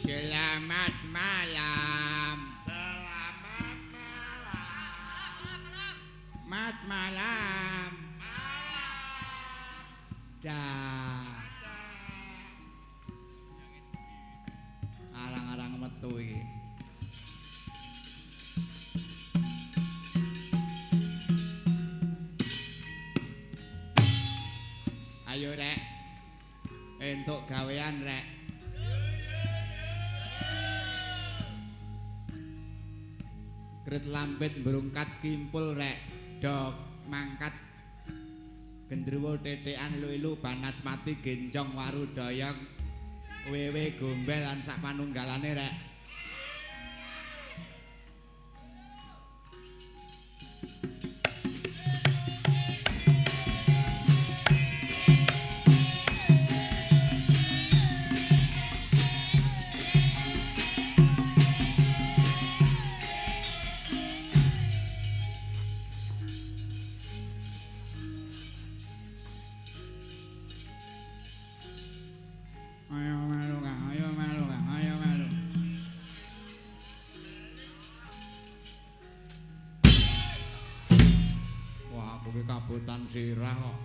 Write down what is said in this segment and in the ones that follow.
Selamat malam. Selamat malam. Dah. Arang-arang metu iki. Ayo rek. Entuk gawean rek. Kret lampit berungkat kimpul rek. Dok mangkat gendruwo tetekan lu-ilu banas mati gencong waru doyong wewe gombel lan sak panunggalane rek. Kabutan sirah kok.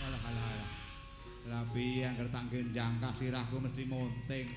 Alah. Lah piye angger tak genjangkah sirahku mesti munting.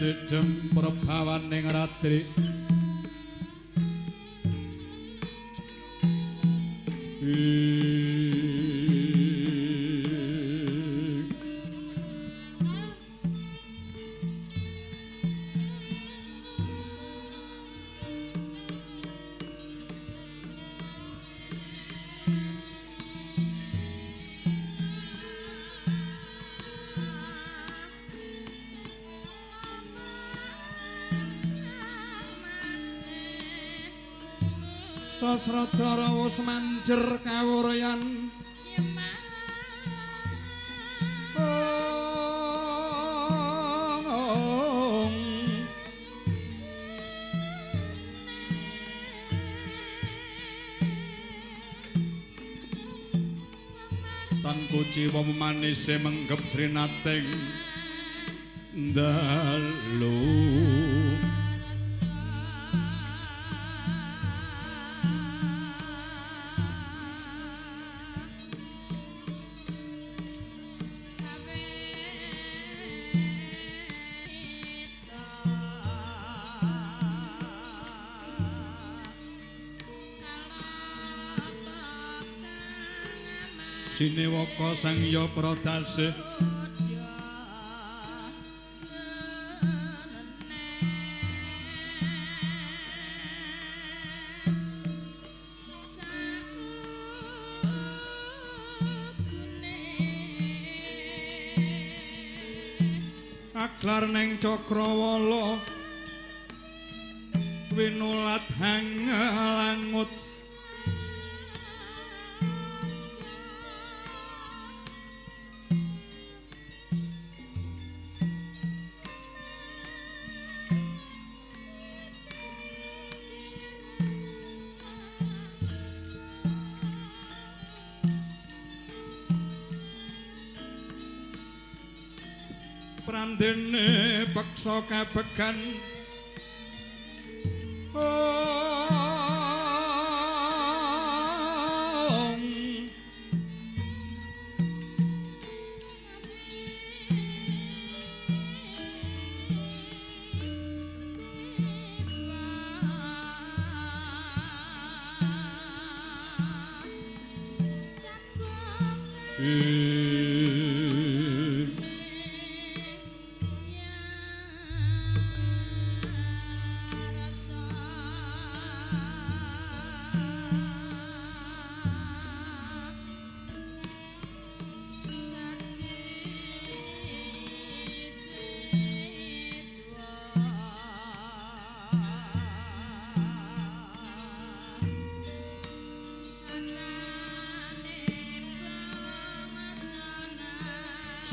Dedem prabawaning ratri Sasradara wus manjer kawuryan tan kuciwa manise menggep srinating dalu Sinewaka Sangya Pradasih Aglar ning Cakrawala winulat hangalangut Prandene beksa kabegan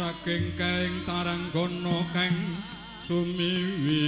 saking kaing taranggana kang sumiwi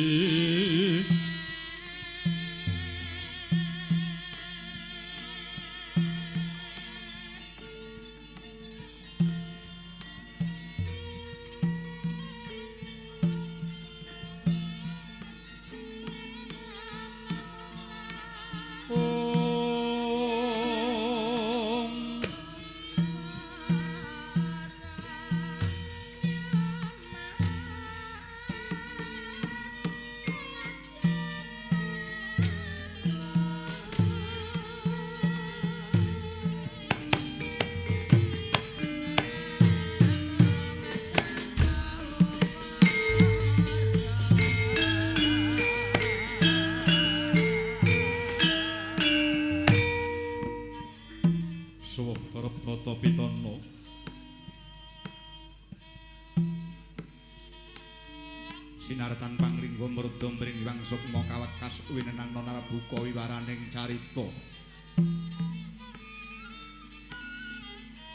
sinartan panglingga mrudha mring Hyang Sukma kawekas winenang Narabuka wiwaraning carita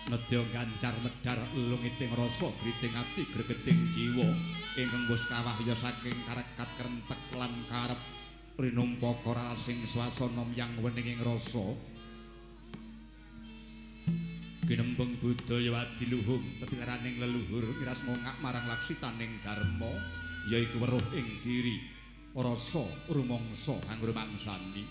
nedya gancar medhar lungiting rasa griting ati gregeting jiwa ingkang wis kawahya saking karekat krentek lan karep rinumpaka rasing swasana yang weninging rasa ginembeng budaya wadiluhung tetilaraning leluhur miras ngongak marang laksitaning dharma yaiku weruh ing diri rasa rumangsa anggur mangsani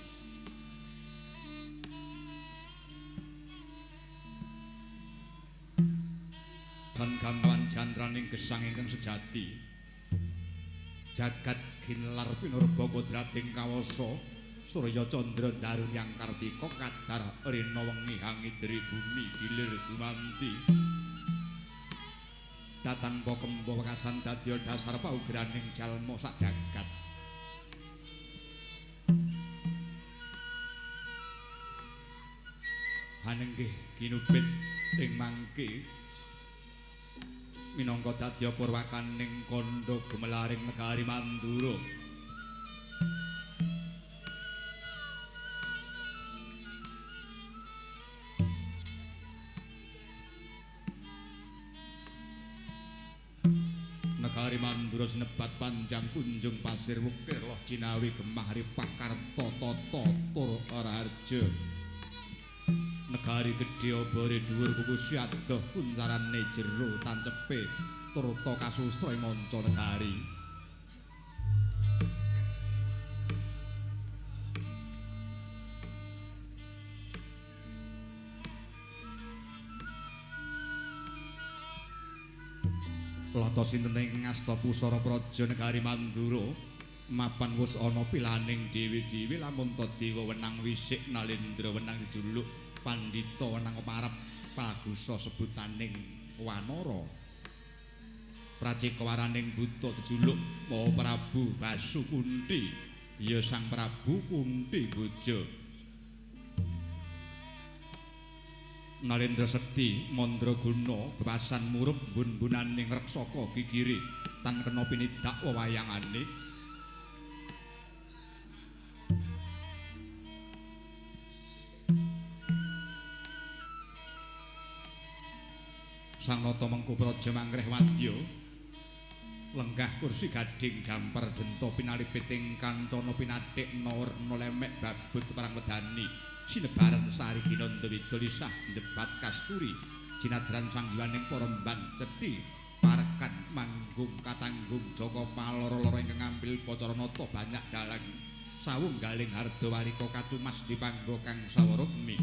dan gampawan jantraning gesang ingkang sejati jagat ginelar pinurba kodrating kawasa Surya Candra Daru Hyang Kartika kadar rena wengi hangidri bumi gilir gumanti datanpa kemba wekasan dadya dasar paugraning jalma sak jagat hanenggih kinubit ing mangke minangka dadya purwakaning kandha gemelaring negari Mandura Negari Mandura sinebat panjang kunjung pasir wukir loh Cinawi gemah Ripakarta tata tur Raharja. Negari gedhe obore dhuwur kukusi adoh kuncarane jero tancepe turta kasusra manca negari. Lata sinten ing ngasta pusara praja negari Mandura mapan wus ana pilaning dewi-dewi lamun ta dewa wenang wisik Nalendra wenang dijuluk Pandhita wenang parep pagusa sebutaning Wanara. Pracikawaraning buta dijuluk Maha Prabu Basukunti ya Sang Prabu Kunti bojo. Nalendra Sekti Mandraguna bebasan murup bun-bunaning reksaka gigiri tan kena pinidak wewayangane. Sang nata mengko praja manggreh wadya lenggah kursi gading damper denta pinalipit ing kancana pinathik warna lemek babut perang wedani. Sinebaran sari ginanda widya lisah njebat kasturi jinajaran sanggiwaning para mban cedhi parekan manggung katanggung Jaka Paloro-loro ingkang ngambil pacaranata banyak dalang sawunggaling harda warika kacumas dipanggo kang sawara gemi.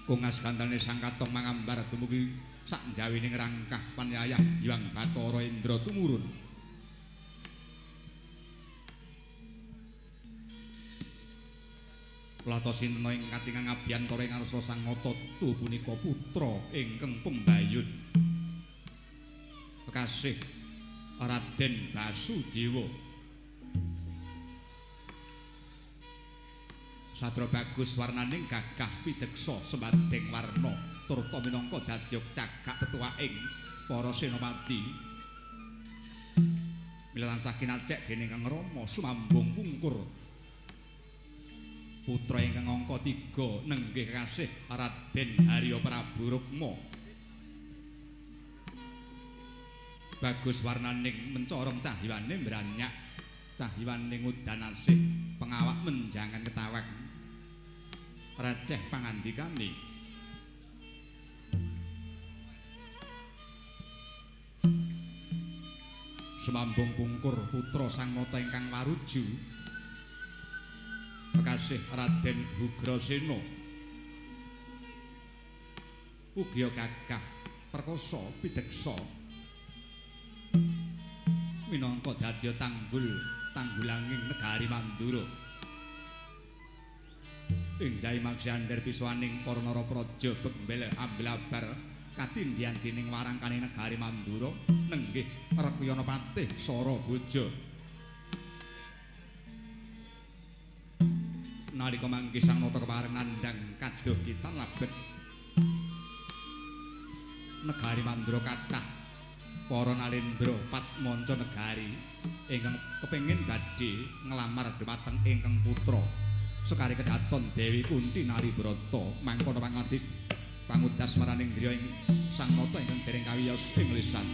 Kungas gandane sang katong mangambar dumugi sak jawining rangkah panyayah Hyang Bathara Indra tumurun. Lata sinten ing katingang abiyantara ing ngarsa sang ngata tu punika putra ingkang pembayun kekasih Raden Basudewa. Sadra bagus warnaning gagah pideksa sembading warna turta minangka dadyok cagak tetuaing para senopati. Mila tansah kinacek dening Kang Rama sumambung pungkur putra ingkang angka 3 nenggih kasih Raden Harya Prabu Rukma. Bagus warnaning mencorong cahyawane mbranyak cahyawane udan asih pengawak menjangan ketawak receh pangandikane. Sumambung pungkur putra sang nata ingkang waruju kekasih Raden Ugrasena ugi gagah perkasa pideksa minangka dadya tanggulanging negari Mandura. Ing jahi maksiander pisuwaning para narapraja bembel ambil abar katindhian dening warangkaning negari Mandura nenggih Rekyana Patih Sara Boja. Nalika mangke sang nata kepareng nandhang kadoh kitan labet negari Mandura kathah para nalendra patmanca negari ingkang kepengin badhe nglamar dhumateng ingkang putra sekari kedaton Dewi Kunti Nalibrata mangkono pangadis pangudas maraning griya ing sang nata ingkang dereng kawiyos ing lisan.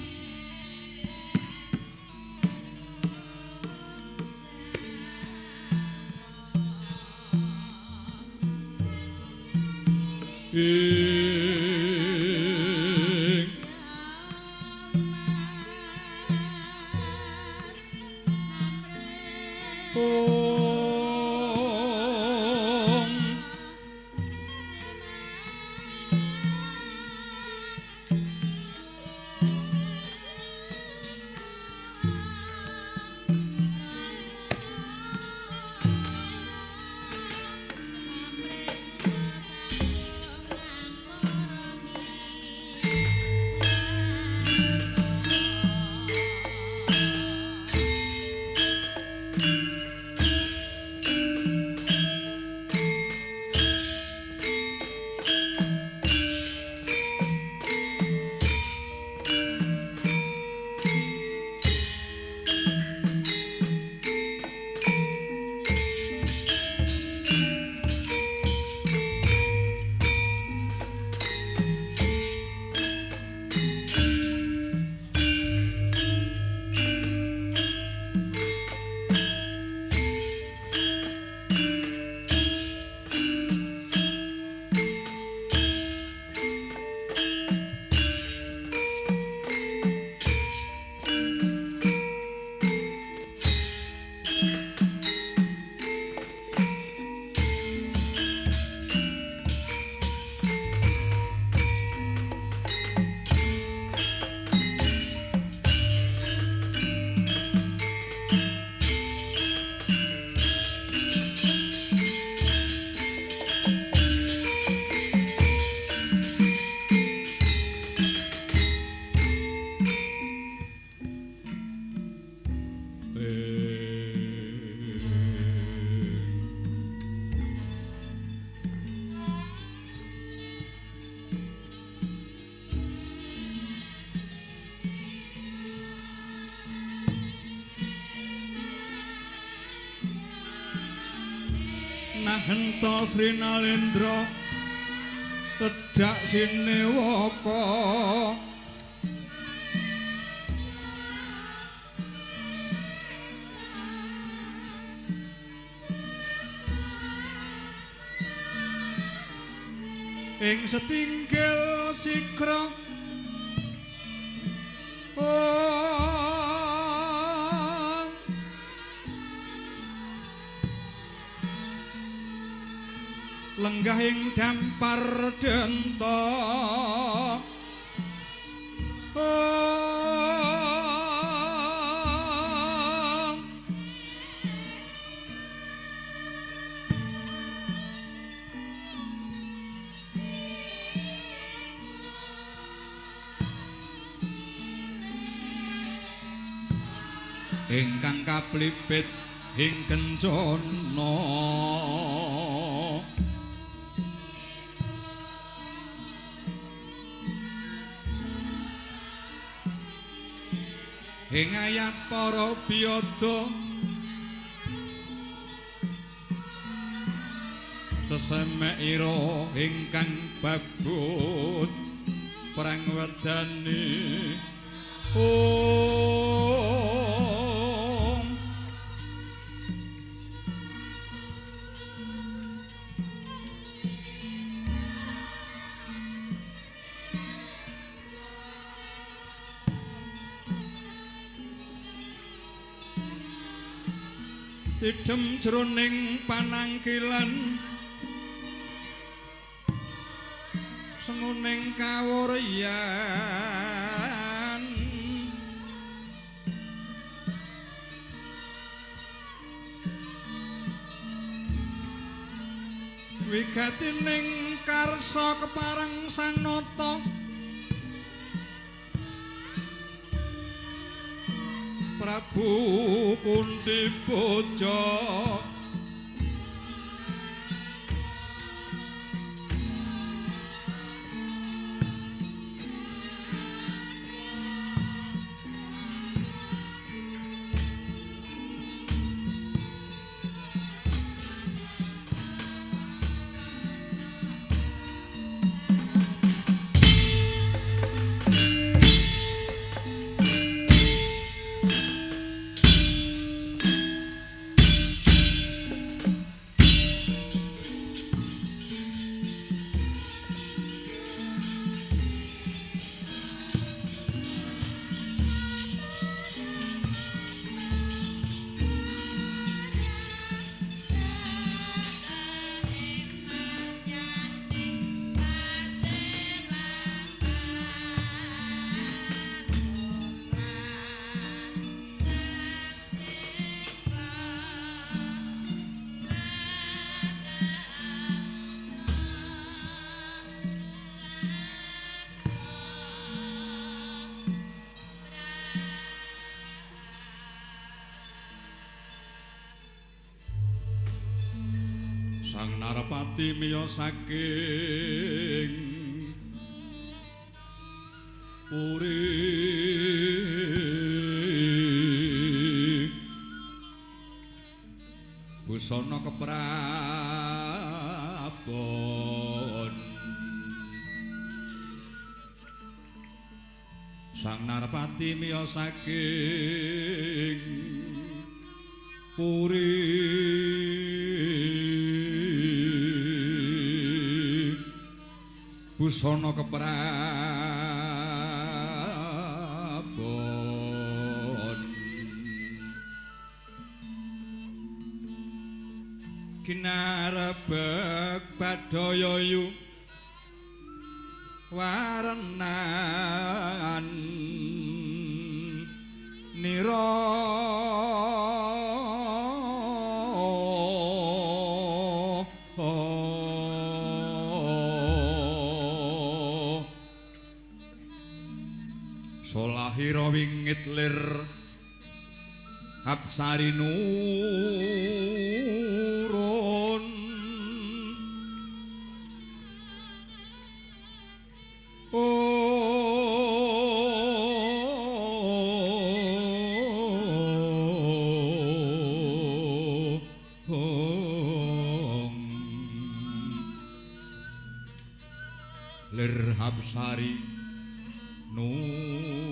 Enta Sri Nalendra Tedak Sinewaka ing setinggil sikra lenggah ing dampar denta ingkang kaplipit ing kencana ing ayat para biyada sesemek ira ingkang babut perang wedani Tidem jroning panangkilan senguning kawuryan wigatining karsa keparang sang nata Prabu Kunti Boja Sang Narpati miya saking puri busana keprabon Sang Narpati miya saking puri busana keprabon kinarebek badaya yu warenan nira Solahira wingit lir Apsari nurun Lirhapsari nurun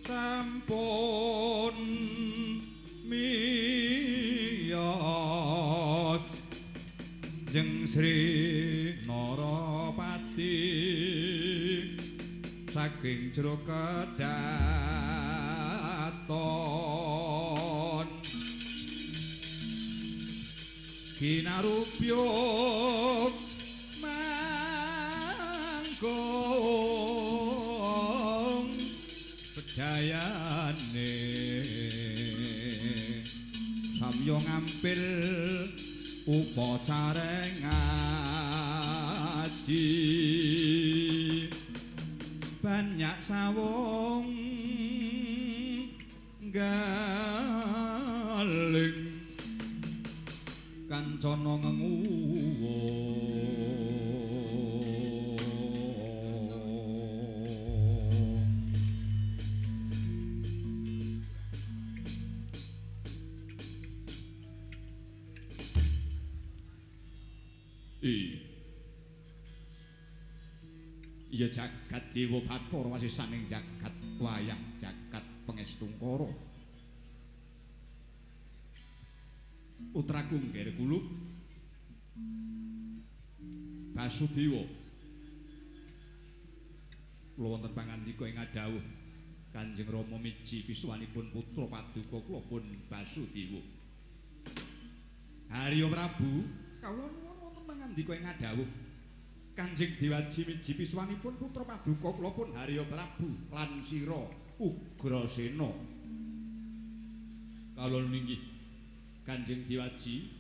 sampun miyos jeng Sri Narapati saking jero kedaton kinarupyo mangkong sedayane samya ngampil upacara ngaji banyak sawung galing kancana ngenguwa iya jagat dewa Bathara wasisaning jagat wayang jagat pengestungkara putraku ngger kulub Basudewa kula wonten pangandika ing adhawuh Kanjeng Rama miji pisuwanipun putra paduka kula pun Basudewa Harya Prabu kawula nuwun wonten pangandika ing adhawuh Kanjeng Dewaji miji pisuwanipun putra paduka kula pun Harya Prabu lan sira Ugrasena kawula ninggih Kanjeng Dewaji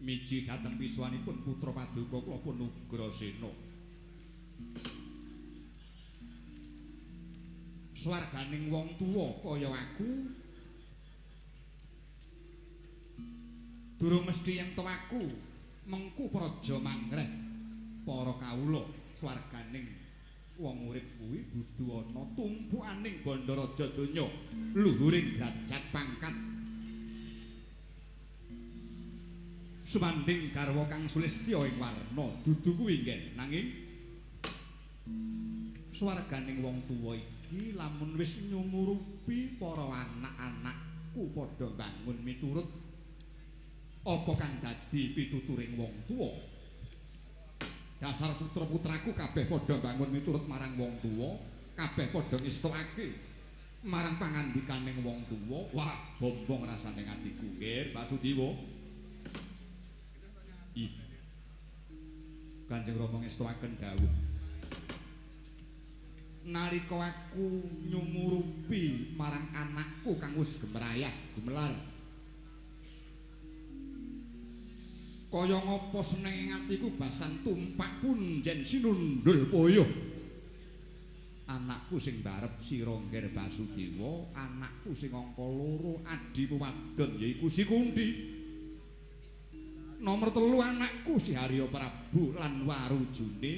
miji dhateng pisuwanipun putra paduka kula pun Ugrasena swarganing wong tuwa kaya aku durung mesti yen aku mengku praja mangreh para kawula swarganing wong urip kuwi dudu ana tumpukaning bandaraja donya luhuring derajat pangkat sumanding garwa kang sulistya ing warna dudu kuwi nggih nanging swarganing wong tuwa iki lamun wis nyumurupi para anak-anakku padha bangun miturut apa kang dadi pituturing wong tuwa dasar putra-putraku kabeh padha bangun miturut marang wong tuwa kabeh padha ngestukake marang pangandikaning wong tuwa wah bombong rasane atiku nggih Basudewa Kanjeng Rama ngestuaken dawuh nalika aku nyumurupi marang anakku kang wis gemrayah gumelar kaya ngapa seneng ing atiku basan tumpak punjen sinundul puyuh anakku sing barep sira ngger Basudewa anakku sing angka 2 adi wadon yaiku si Kunthi nomor 3 anakku si Harya Prabu lan warujune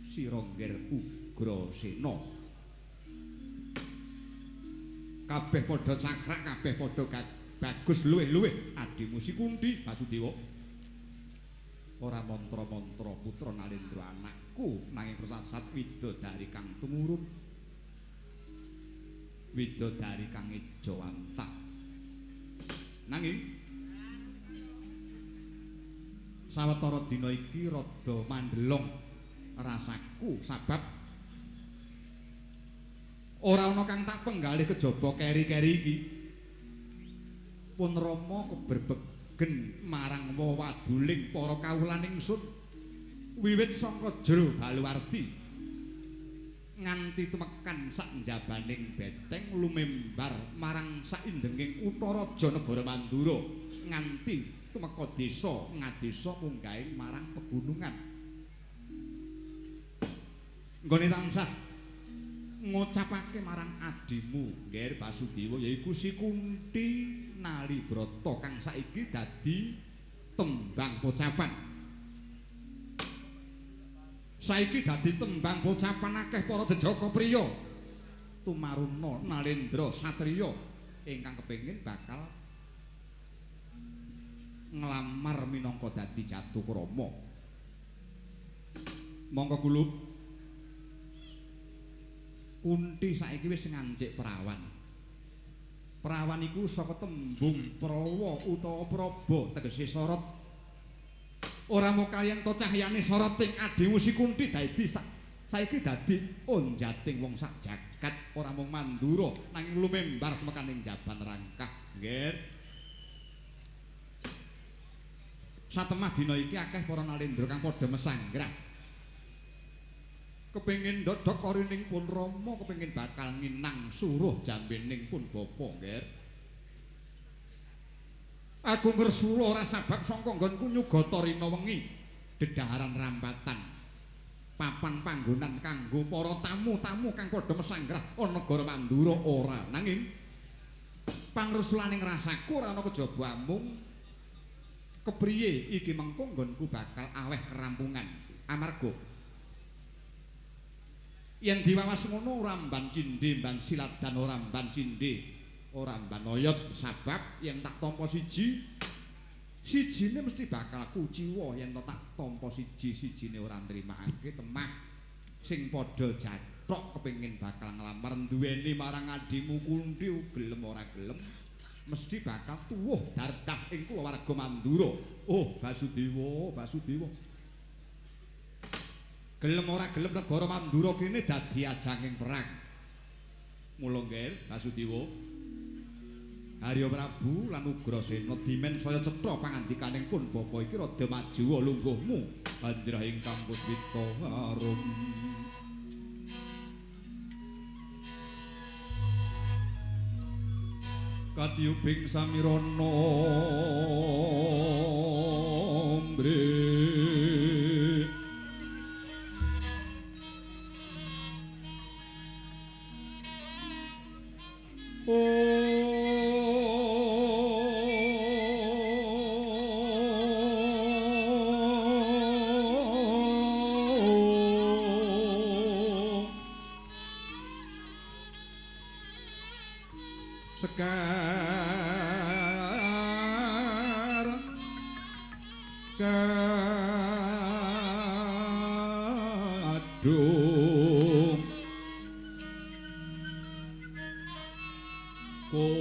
sira ngger Ugrasena kabeh padha cakrak kabeh padha bagus luwih-luwih adimu si Kunthi Basudewa ora mantra-mantra putra Nalendra anakku nanging prasasat widodari kang tumurun widodari kang ejawantah nanging sawetara dina iki rada mandelong rasaku sabab Ora ana kang tak penggalih kejaba keri-keri iki. Pun Rama keberbegen marang wawaduling para kawulan ingsun wiwit saka jero Baluwarti nganti tumekan sak njabaning beteng lumembar marang saindenging utaraja negara Mandura nganti tumeka desa ngadesa munggahing marang pegunungan. Nggone tansah ngucapake marang adimu Nger Basudewa yaiku Si Kunthi Nalibrata kang saiki dadi tembang pocapan. Saiki dadi tembang pocapan akeh para jejaka priya tumaruna Nalendra satriya ingkang kepengin bakal nglamar minangka dadi Jatukrama. Monggo gulup Kunthi saiki wis ngancik perawan. Perawan iku saka tembung prawa utawa praba tegese sorot. Ora mung kaliyan to cahyane sorot ing adimu Si Kunthi dadi saiki dadi onjating wong sak jagat ora mung Mandura nanging lumembar mekaning jaban rangkah. Nggih. Satemah dina iki akeh para nalendra kang padha mesanggrah. Kepengin ndodhok karining pun Rama, kepengin bakal nginang suruh jambening pun Bapa, Nger. Aku ngersula ora sabab sangka nggonku nyugata rina wengi dedaharan rampatan. Papan panggonan kanggo para tamu-tamu kang padha mesanggrah ana negara Mandura ora. Nanging pangresulaning rasaku ora ana kejaba mung kepriye iki mengko nggonku bakal aweh kerampungan. Amarga yen diwawas ngono ora mban cindhe mban silat dan ora mban cindhe ora mban oyot sabab yen tak tampa sijine mesti bakal kuciwa yen tak tampa sijine ora nrimakake temah sing padha jathok kepengin bakal nglamar duweni marang adimu Kunthi gelem ora gelem mesti bakal tuwuh dardah ing kulawarga Mandura. Oh Basudewa gelem ora gelem negara Mandura kene dadi ajanging perang. Mula Nger Basudewa Harya Prabu lan Ugrasena dimen saya cetha pangandikaning pun Bapa iki rada maju lungguhmu panjenengan ingkang puspita harum. Katyubing samirana mbre sekar kadung kong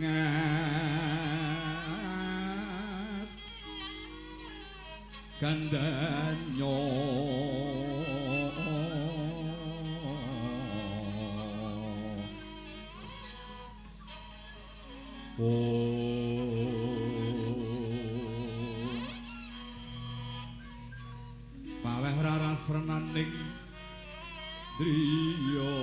ngas gandanyo paweh rarasrenaning driya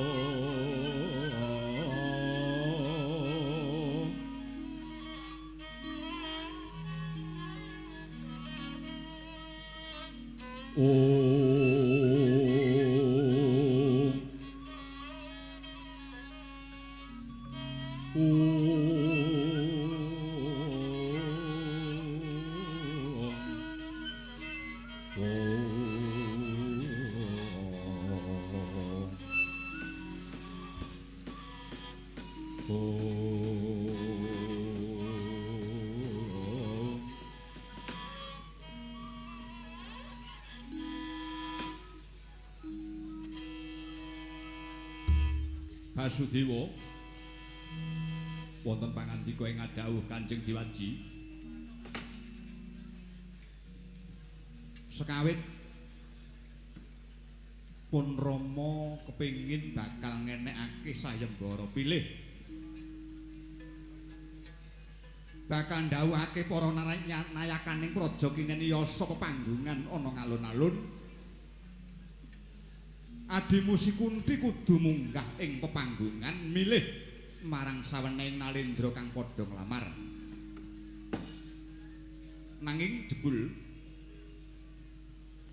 Basudewa wonten pangandika ing adhawuh Kanjeng Dewaji sekawit pun Rama kepingin bakal ngenekake sayembara pilih. Bakal ndhawuhake para nayakaning praja kineniyasa pepanggungan ana ngalun-alun. Adimu si Kunti kudu munggah ing pepanggungan milih marang saweneing nalendra kang padha nglamar. Nanging jebul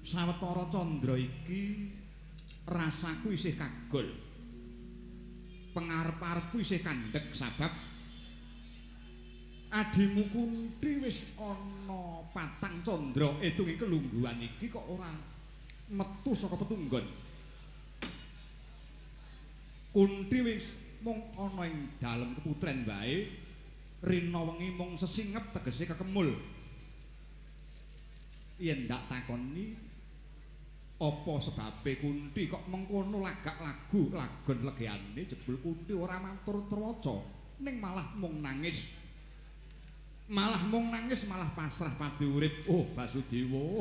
sawetara candra iki rasaku isih kagol. Pengarep-arepku isih kandhek sabab adimu Kunti wis ana patang candra edung ing kelungguhan iki kok ora metu saka petunggon. Kunti wis mung ana ing dalem keputren wae, rina wengi mung sesingep tegese kekemul. Yen ndak takoni apa sebabe Kunti kok mengkono lagak lagu lagon legane jebul Kunti ora matur trewaca ning malah mung nangis. Malah pasrah pati urip. Oh Basudewa.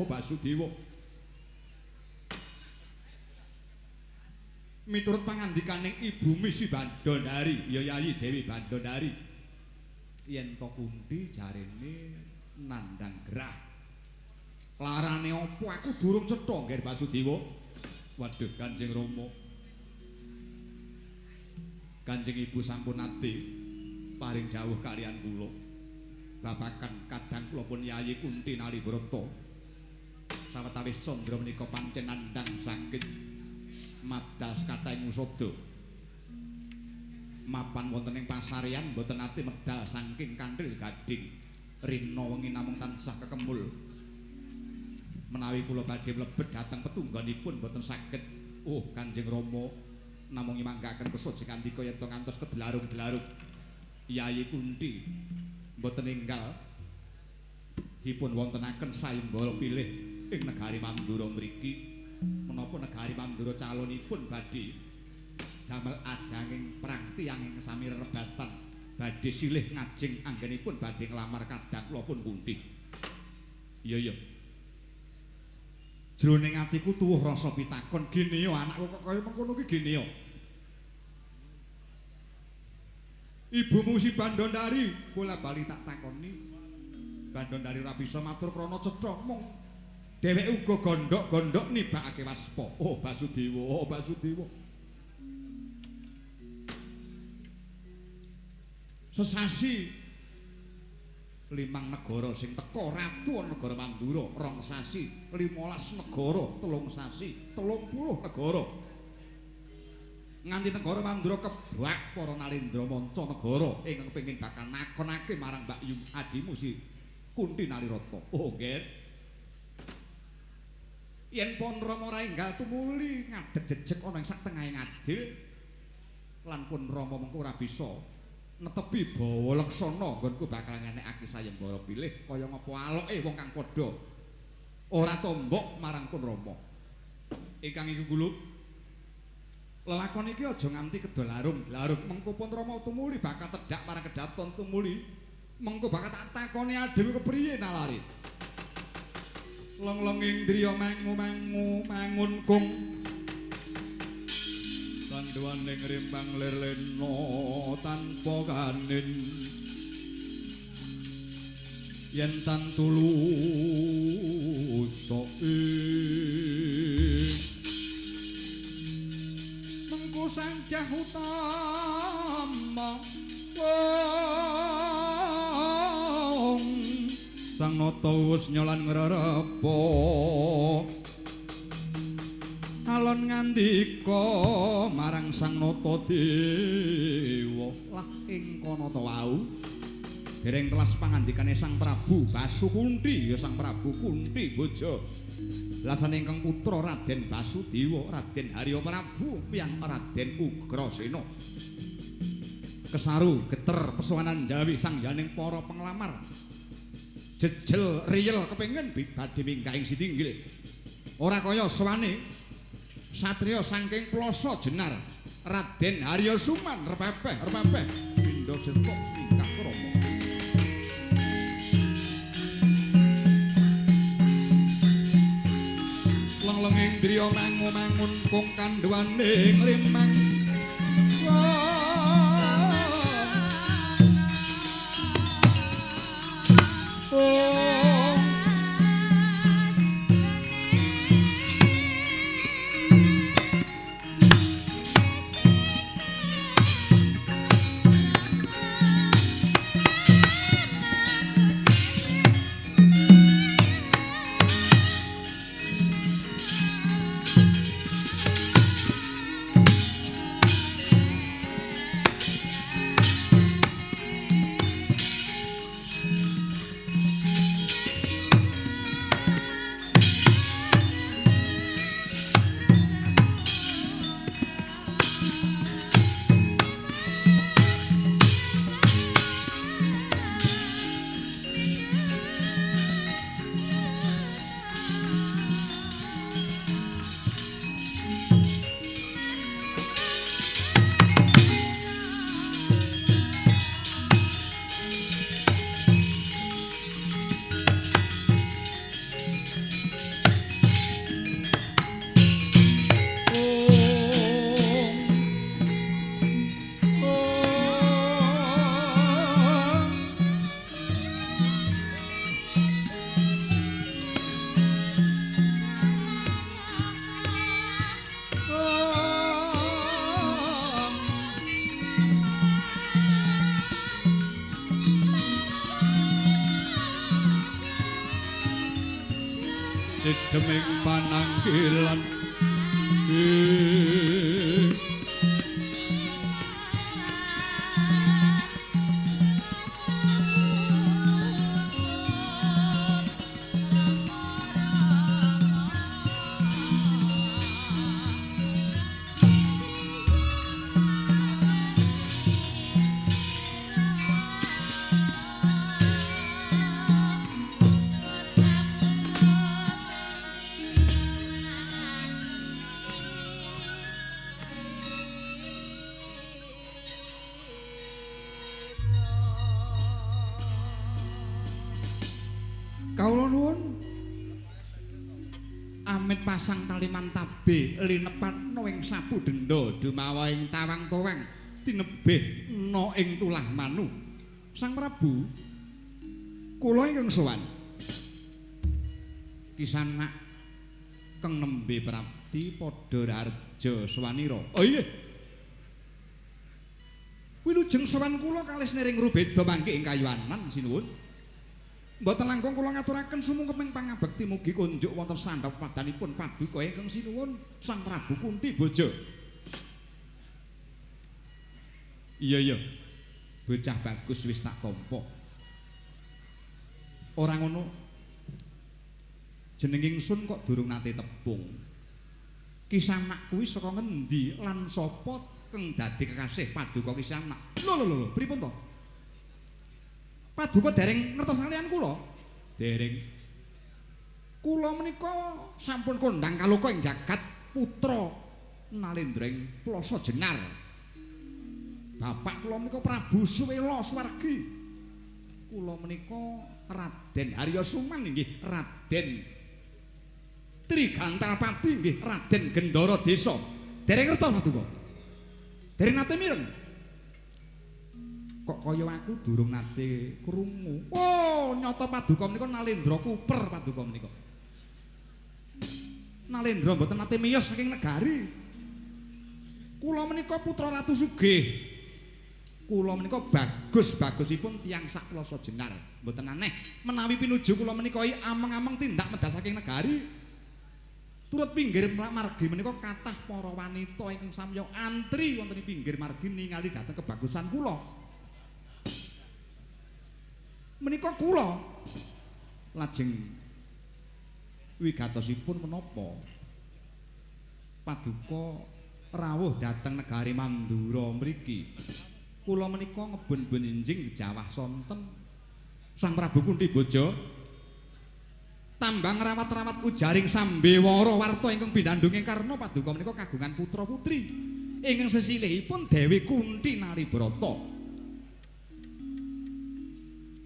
Miturut pangandikaning Ibu Misi Bandondari, ya Yayi Dewi Bandondari, yen to Kunti jarene nandang gerah. Larane apa aku durung cetha nggih Basudewa. Waduh Kanjeng Rama. Kanjeng Ibu sampun ati paring dawuh kaliyan kula. Babakan kadang kula pun Yayi Kunti Nalibrata sawetawis candra menika pancen nandhang sakit madas kathahing usada mapan wonten ing pasarean boten ati medal saking kandhil gading rina wengi namung tansah kekemul menawi kula badhe mlebet dhateng petunggonipun boten saged. Oh Kanjeng Rama namung manggaken kesujeng andika yen to ngantos kedelarung-delarung Yayi Kunti boten enggal dipun wontenaken sayembara pilih ing negari Mandura mriki menapa negari Mandura calonipun badhe damel ajanging perang tiyang ing sami rebatan badhe silih ngajeng anggenipun badhe nglamar kadang kula pun Kunti. Iya. Jroning atiku tuwuh rasa pitakon gene yo anakku kok kaya mengkono ki gene yo. Ibumu si Bandondari bola bali tak takoni. Bandondari ora bisa matur krana cetha mung dheweke uga gondok-gondok nibakake waspa. Oh Basudewa. Sesasi 5 negara sing teka ratu negara Mandura, 2 sasi 15 negara, 3 sasi 30 negara. Nganti negara Mandura kebak para nalendra manca negara ingkang pengin bakal nakonake marang Mbak Yu adimu si Kunti Nalirata. Oh nggih. Yen pun Rama ora enggal tumuli ngadeg jejeg ana ing sak tengahing adil lan pun Rama mengko ora bisa netepi bawa leksana nggonku bakal ngenekake sayembara pilih kaya ngapa aloke wong kang padha ora tombok marang pun Rama. Ingkang iku kula lelakon iki aja nganti kedolarung-larung mengko pun Rama tumuli bakal tedhak marang kedaton tumuli mengko bakal tak takoni adewe kepriye nalari. Long-longing driya mangu mangunkung sanduwaning rimbang lirlena tanpa kanin yen tan tulus mengko sancah utama Sang Nata wis nyolan ngrerepa alon ngandika marang Sang Nata Dewa lah ing kono ta wau dereng telas pangandikane Sang Prabu Basukunti ya Sang Prabu Kunti bojo lasane ingkang putra Raden Basudewa Raden Harya Prabu piyang Raden Ugrasena kesaru geter pesuwanan Jawi sang yaning para penglamar jejel riyel kepengin badhe mingkahing Sitinggil ora kaya suwane satriya saking Plasa Jenar Raden Harya Suman repepeh pindha sirta mingkah krama lenging driya mangu-mangun kung kandhuaning rimang deming pananggilan kawula nuwun amit pasang tali mantabe linepatna ing sapu denda dumawa ing tawang towang tinebih na ing tulah manu Sang Prabu kula ingkang sowan Kisanak keng nembe prabdi padha raharja sowanira oh iya wilujeng sowan kula kalis nering rubeda mangke ing kayuanan sinuwun mboten langkung kula ngaturaken sumungkep ing pangabekti mugi kunjuk wonten sandhap padanipun paduka ingkang sinuwun Sang Prabu Kunti Boja. Iya. Bocah bagus wis tak tampa. Ora ngono. Jeneng ingsun kok durung nate tepung. Kisanak kuwi saka ngendi lan sapa kang dadi kekasih paduka Kisanak? Lho, pripun to? Paduka dereng ngertos kaliyan kula? Dereng. Kula menika sampun kondhang kaloka ing jagat putra Nalendra ing Plasa Jenar. Bapak kula menika Prabu Suwela Swargi. Kula menika Raden Harya Suman nggih, Raden Trigantalpati nggih, Raden Gendara Desa. Dereng ngertos Paduka? Dereng nate mireng? Kok kaya aku durung nate krungu. Oh, nyata Paduka menika Nalendra Kuper Paduka menika. Nalendra mboten nate miyos saking negari. Kula menika putra Ratu Sugih. Kula menika bagusipun tiyang sak Plasa Jenar. Mboten aneh menawi pinuju kula menika ameng-ameng tindak medhas saking negari. Turut pinggir margi menika kathah para wanita ingkang samya antri wonten ing pinggir margi ningali dhateng kebagusan kula. Menika kula lajeng wigatosipun menapa Paduka rawuh dhateng negari Mandura mriki kula menika ngeben-ben enjing dijawah sonten Sang Prabu Kunti Boja tambang rawat-rawat ujaring Sambewara warta ingkang binandhunge karna Paduka menika kagungan putra putri ingkang sesilihipun Dewi Kunti Nalibrata.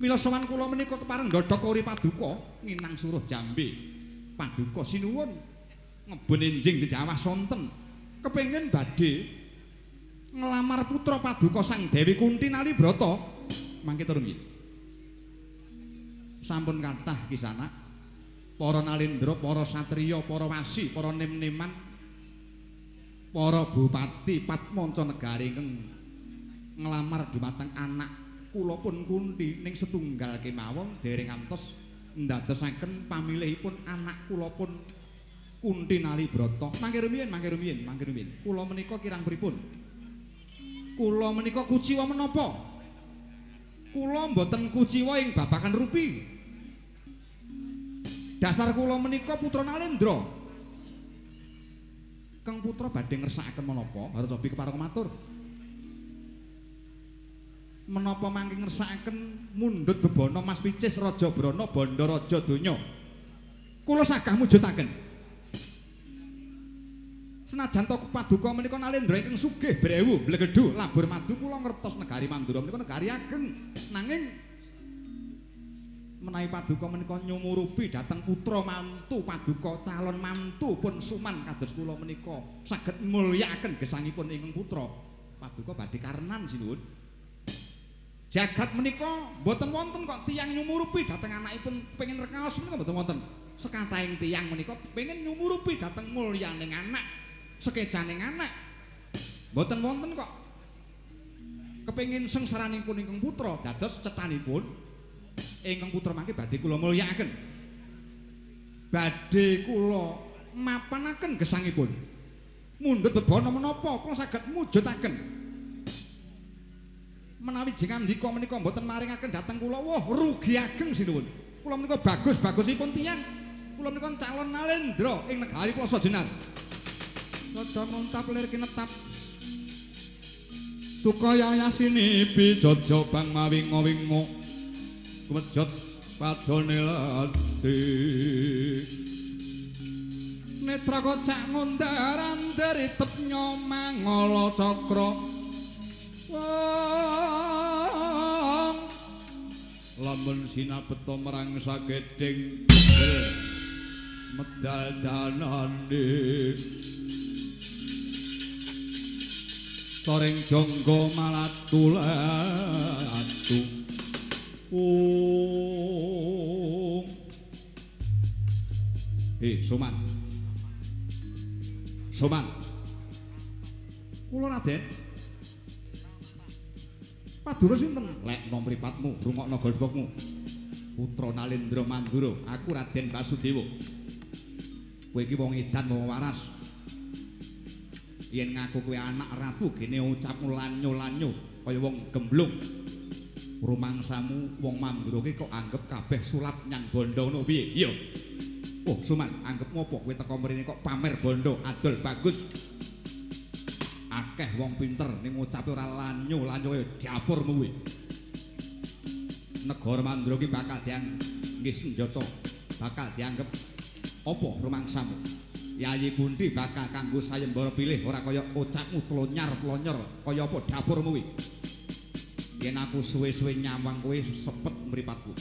Mila sowan kula menika kepareng ndhodhok uri Paduka nginang suruh Jambe. Paduka sinuwun ngebun enjing di Jawa sonten kepengin badhe ngelamar putra paduka Sang Dewi Kunti Nalibrata mangke turun nggih sampun kathah kisana para nalendra para satriya para wasi para nem-neman para bupati Patmanca negari ingkang nglamar dumateng anak kula pun Kunti ning setunggal kemawon dereng ngantos ndadosaken pamilihipun anak kula pun Kunti Nalibrata. Mangke rumiyin. Kula menika kirang pripun? Kula menika kuciwa menapa? Kula mboten kuciwa ing babakan rupi. Dasar kula menika putra Nalendra. Kang putra badhe ngersakaken menapa? Harus cobi kepareng matur. Menapa mangke ngersakaken mundhut bebana Mas Picis Raja Brana Bandha Raja Donya. Kula sagah mujudaken. Senajan to paduka menika Nalendra ingkang sugih brewu blegedhu labur madu kula ngertos negari Mandura menika negari ageng nanging menawi paduka menika nyumurupi dhateng putra mantu paduka calon mantu pun suman kados kula menika saged mulyakaken gesangipun ingkang putra paduka badhe karenan sinuwun jagat menika mboten wonten kok tiyang nyumurupi dhateng anakipun pengin rekaos menika mboten wonten sekathahing tiyang menika pengin nyumurupi dhateng mulyaning anak sekejaning anak mboten wonten kok kepengin sengsaranipun ingkang putra dados cetanipun ingkang putra mangke badhe kula mulyakaken badhe kula mapanaken gesangipun mundhut bebana menapa kula saged mujudaken menawi jenengan ndika menika mboten maringaken dhateng kula wah rugi ageng sinuwun kula menika bagusipun tiyang kula menika calon Nalendra ing negari Plasa Jenar Rada montap lir kinetap Tukaya yasini pijojo bang mawingo-wingo Kumejot padone lati Netra kocak ngondaran dari tep nyomangolo cokro Wong Lamun sinabeto merang sageding Medal danane Toreng jonggo malatulatu Soman Kula Raden Padura sinten lek nom mripatmu rungokno golbokmu putra Nalendra Mandura aku Raden Basudewa kowe iki wong edan wong waras yen ngaku kowe anak ratu gene ucapmu lanyo-lanyo kaya wong gemblung rumangsamu wong Mandura ki kok anggap kabeh sulap nyang bondo ngono piye iya oh Suman anggap ngopo kowe teko mrene kok pamer bondo adol bagus akeh wong pinter ning ngucape ora lanyo-lanyo kaya diapurmu kuwi negara Mandura ki bakal nggih senjata bakal dianggep apa rumangsamu Yayi Kunti bakal kanggo sayembara pilih ora kaya ucapmu tlonyar-tlonyor kaya apa dapurmu kuwi. Yen aku suwe-suwe nyawang kowe sepet mripatku.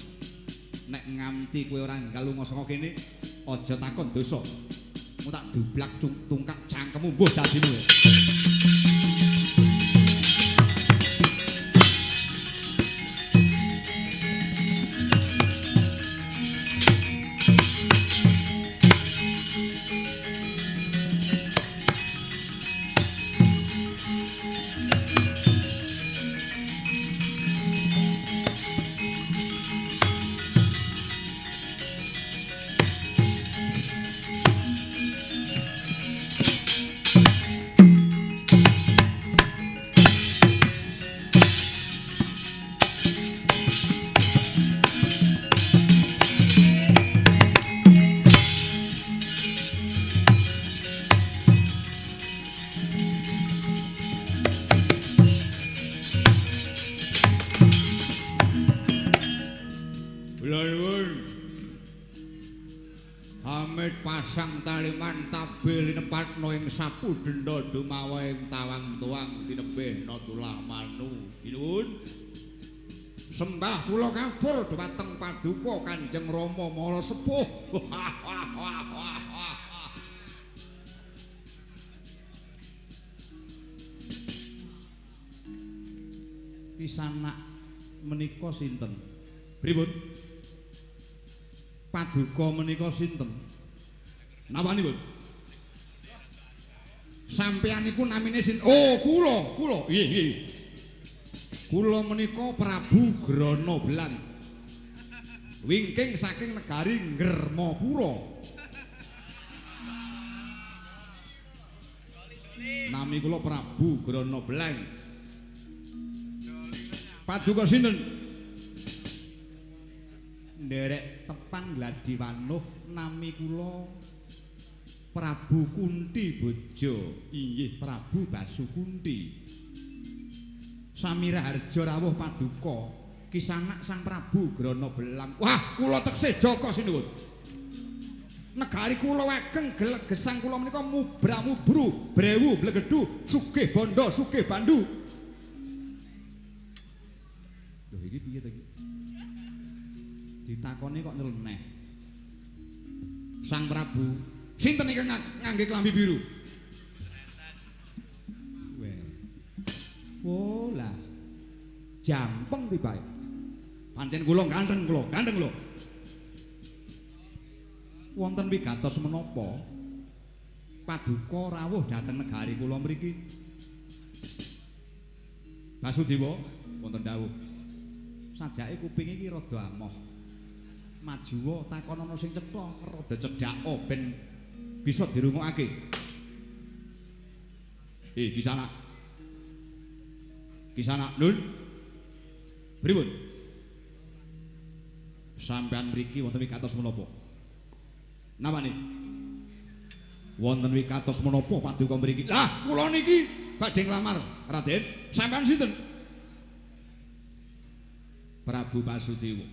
Nek nganti kowe ora nggal lunga saka kene, aja takon dosa. Mu tak dublak tungkak cangkemmu mbuh dadimu. Pasang taliman tabil nepatno ing sapu denda dumawa ing tawang tuang tinebehna tulah manu sinuwun sembah kula kabur dhumateng paduka Kanjeng Rama Mara Sepuh Kisanak menika sinten? Pripun? Paduka menika sinten? Napanipun? Sampeyan niku namine sinten? Oh, kula. Nggih. Kula menika Prabu Grana Belang. Wingking saking negari Ngermapura. Nami kula Prabu Grana Belang. Paduka sinten? Nderek tepang Gladiwanuh, nami kula Prabu Kunti Bojo. Inggih Prabu Basukunti. Samira harja rawuh paduka Kisanak Sang Prabu Grana Belang. Wah, kula teksih Jaka sinuwun. Negari kula wageng gesang kula menika mubra-mubru, brewu blegedu, sugih bondo, sugih bandu. Lho iki piye to iki? Ditakoni kok nyeleneh. Sang Prabu, sinten iki ngangge klambi biru? Oh lah, jampeng tibae. Pancen kula ganteng kula. Wonten wigatos menapa paduka rawuh dhateng negari kula mriki? Basudewa wonten dawuh. Sajake kuping iki rada amoh. Maju takon ana sing cetha, rada cedhak ben bisa dirungokake. Kisanak Nun. Pripun? Sampeyan mriki wonten wigatos menapa? Napane? Wonten wigatos menapa paduka mriki? Lah, kula niki badhe nglamar, Raden. Sampeyan sinten? Prabu Basudewa.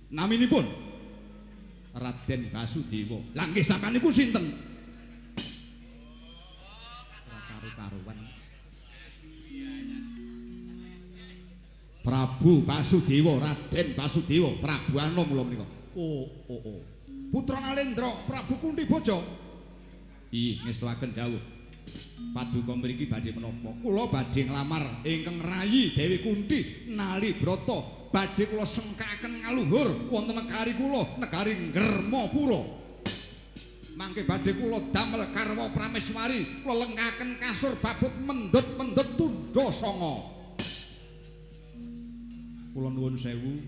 Naminipun? Raden Basudewa. Lah nggih sampeyan niku sinten? Ora karo-karuan. Prabu Basudewa, Raden Basudewa, Prabu Anom kula menika. Oh. Putra Nalendra, Prabu Kunti Bojo. Ih, ngestuaken dawuh. Paduka mriki badhe menapa? Kula badhe nglamar ingkang rayi Dewi Kunti Nalibrata. Badhe kula sengkaken ngaluhur wonten negari kula, negari Ngermapura. Mangke badhe kula damel karwa prameswari, kula lengkaken kasur babut mendut-mendut tundha sanga. Kula nuwun sewu,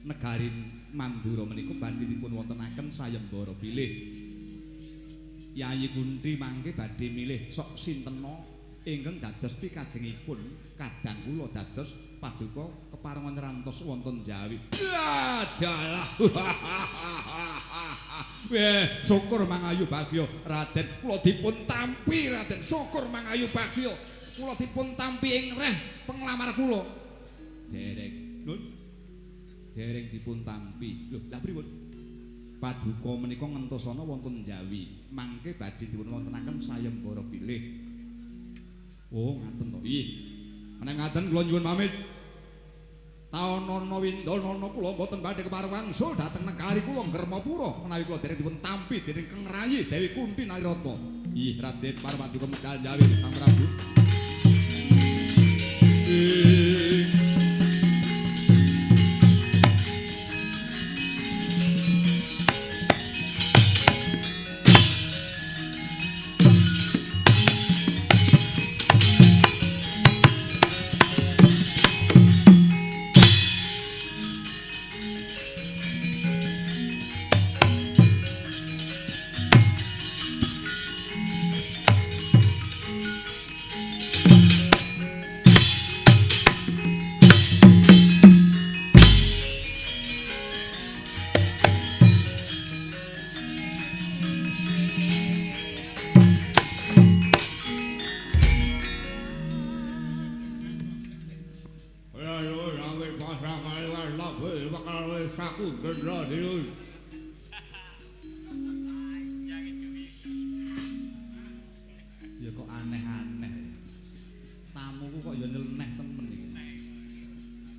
negari Mandura menika badhe dipun wontenaken sayembara bilih. Yayi Kunti mangke badhe milih sok sintena ingkang dados pikajengipun kadang kula dados paduka keparengan rantos wonten Jawi. Adalah. Syukur mangayu bagya Raden, kula dipun tampi Raden. Syukur mangayu bagya kula dipun tampi ing reh penglamar kula. Dereng dipun tampi. Lho, lha pripun? Paduka menika ngentosana wonten Jawi. Mangke badhe dipun wontenaken sayembara bilih. Oh, ngaten to. Nggih. Menawi ngaten kula nyuwun pamit. Taunana windanana kula boten badhe kepareng wangsul dhateng negari kula Ngermapura menawi kula dereng dipun tampi dening Kang Rayi Dewi Kunti Nalirata. Nggih, Raden Paduka medal Jawi Sang Prabu. Ya kok aneh-aneh. Tamuku kok ya nyeleneh temen iki.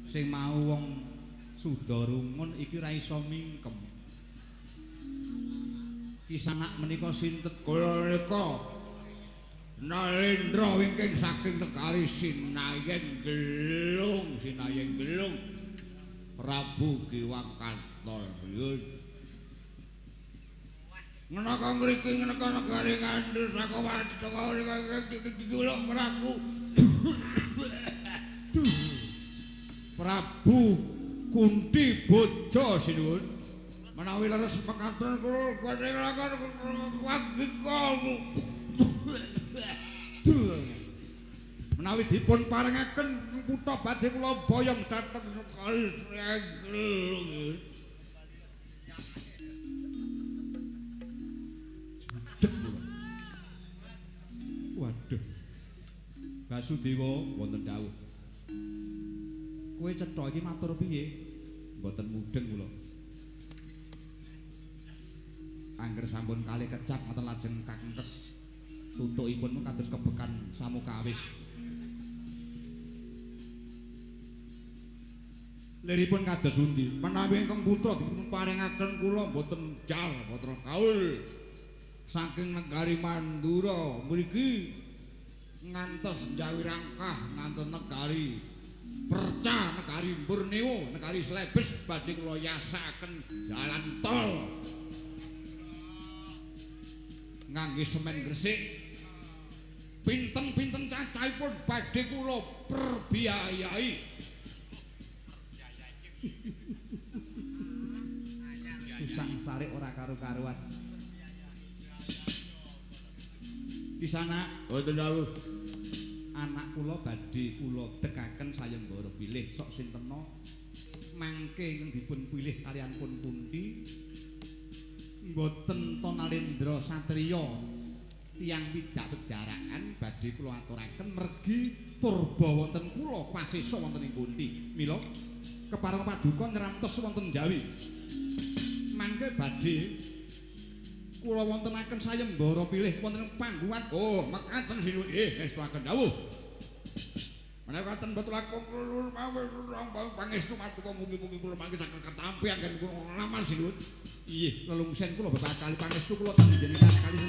Sing mau wong Sudarungun iki ra iso mingkem. Kisanak menika sinten? Kula menika Nalendra wingking saking negari Sinayen Gelung Prabu Giwang Karta ngenaka ngriki ngenaka negari ngandhut saka wadya Gelung Prabu Kunti Boja sinuwun menawi leres mekaten kula panjenengan wagikal menawi dipun paringaken kutha badhe kula boyong dhateng negari Gelung waduh Basudewa wonten dawuh kowe cetha iki matur piye mboten mudeng kula angger sampun kalih kecap ngoten lajeng kakentet tutukipun kados kebekan samukawis liripun kados undi menawi ingkang putra dipun paringaken kula mboten jal putra kaul saking negari Mandura mriki ngantos Jawi Rangkah ngantos negari Perca negari Borneo negari Slebes badhe kula yasakaken jalan tol ngangge semen Gresik pinten-pinten cacahipun badhe kula perbiayai susang sarik ora karo-karuan di sana wonten dawuh anak kula badhe kula dekaken sayembara bilih sok sintena mangke ingkang dipun pilih kaliyan pun pundi mboten Tonalendra satriya tiyang pidak pejarakan badhe kula aturaken mergi purba wonten kula pasisa wonten ing pundi mila kepareng paduka nyrantos wonten Jawi mangke badhe kula wontenaken sayembara pilih wonten panggungan oh mekaten sinuwun ngestuaken dawuh menawi katen betul lakon pangestu paduka mugi-mugi kula mangke saged ketampi anggen kula lamar sinuwun inggih lelungsen kula bebat kali pangestu kula ten jenengan kali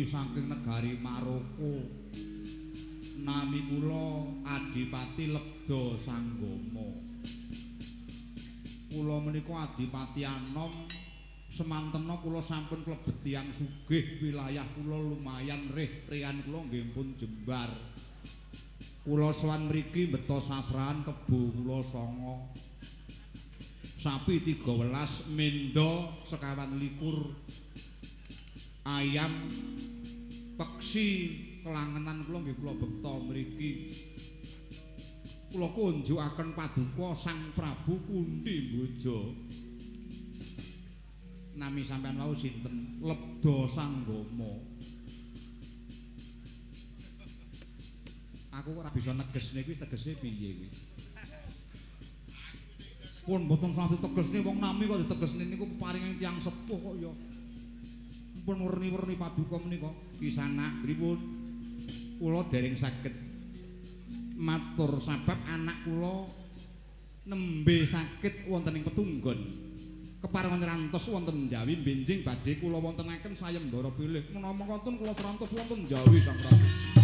sami saking negari Maroko nami kula Adipati Lebda Sanggama kula menika Adipati Anom semantena kula sampun klebet tiyang sugih wilayah kula lumayan riyan kula nggih pun jembar kula sowan mriki mbeta safrahan kebo kula 9 sapi 13 mendo 21 ayam peksi kelangenan kula nggih kula bekta mriki kula kunjukaken paduka Sang Prabu Kunti Boja nami sampean wau sinten Lebda Sanggama aku ora bisa negesne kuwi tegese piye kuwi pun mboten sami tegesne wong nami kok ditegesne niku paring tiyang sepuh kok ya pun werni-werni paduka menika pisanak pripun kula dereng saged matur sebab anak kula nembe saged wonten ing Petunggon keparengan rantos wonten Jawi benjing badhe kula wontenaken sayembara pilih menawa mekaten kula rantos wonten Jawi Sang Prabu